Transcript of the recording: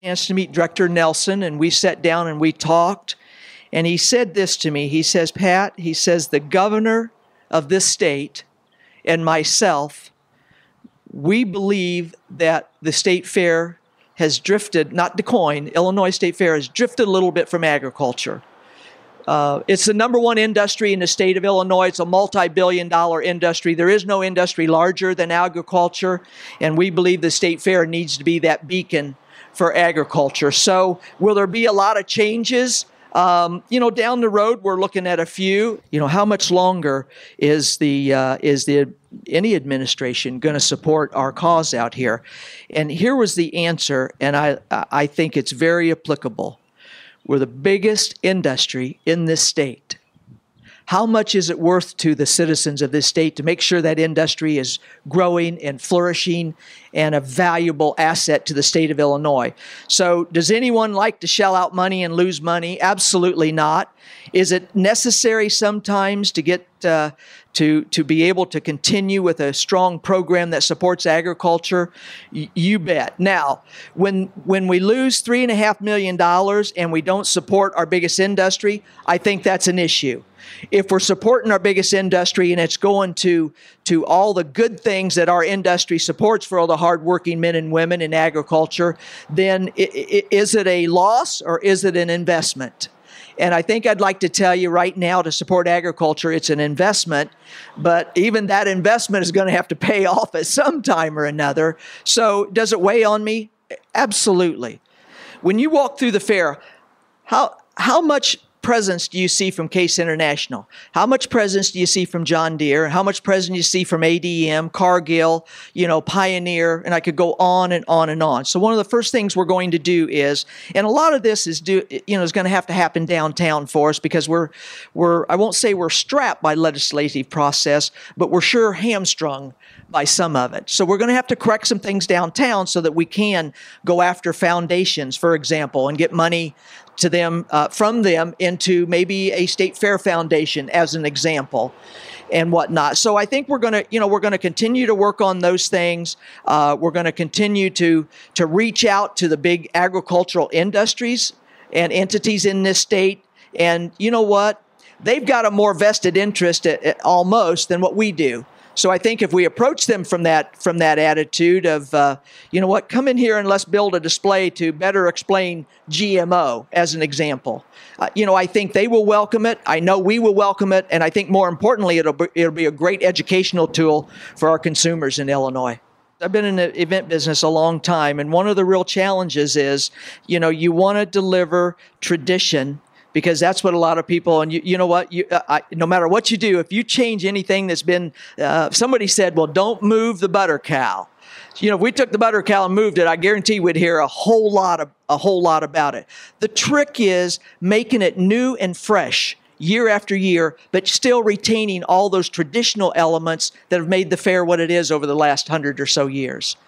Chance to meet Director Nelson, and we sat down and we talked. And he said this to me. He says, Pat, he says, the governor of this state and myself, we believe that the state fair has drifted, not Du Quoin, Illinois State Fair has drifted a little bit from agriculture. It's the number one industry in the state of Illinois. It's a multi-billion-dollar industry. There is no industry larger than agriculture, and we believe the state fair needs to be that beacon for agriculture. So will there be a lot of changes? Down the road, we're looking at a few. How much longer is any administration going to support our cause out here? And here was the answer, and I think it's very applicable. We're the biggest industry in this state. How much is it worth to the citizens of this state to make sure that industry is growing and flourishing and a valuable asset to the state of Illinois? So does anyone like to shell out money and lose money? Absolutely not. Is it necessary sometimes to get to be able to continue with a strong program that supports agriculture? You bet. Now, when we lose $3.5 million and we don't support our biggest industry, I think that's an issue. If we're supporting our biggest industry and it's going to all the good things that our industry supports for all the hardworking men and women in agriculture, then is it a loss or is it an investment? And I think I'd like to tell you right now, to support agriculture, it's an investment, but even that investment is going to have to pay off at some time or another. So does it weigh on me? Absolutely. When you walk through the fair, how much presence do you see from Case International? How much presence do you see from John Deere? How much presence do you see from ADM, Cargill, Pioneer, and I could go on and on and on. So one of the first things we're going to do is, and a lot of this is going to have to happen downtown for us, because we're I won't say we're strapped by legislative process, but we're sure hamstrung by some of it. So we're going to have to correct some things downtown so that we can go after foundations, for example, and get money to them from them into maybe a state fair foundation as an example and whatnot. So I think we're going to continue to work on those things. We're going to continue to reach out to the big agricultural industries and entities in this state. And you know what? They've got a more vested interest almost than what we do. So I think if we approach them from that attitude of, come in here and let's build a display to better explain GMO as an example. I think they will welcome it. I know we will welcome it. And I think more importantly, it'll be a great educational tool for our consumers in Illinois. I've been in the event business a long time. And one of the real challenges is, you want to deliver tradition, because that's what a lot of people, and you know what, no matter what you do, if you change anything that's been, somebody said, well, don't move the butter cow. If we took the butter cow and moved it, I guarantee we'd hear a whole lot about it. The trick is making it new and fresh year after year, but still retaining all those traditional elements that have made the fair what it is over the last 100 or so years.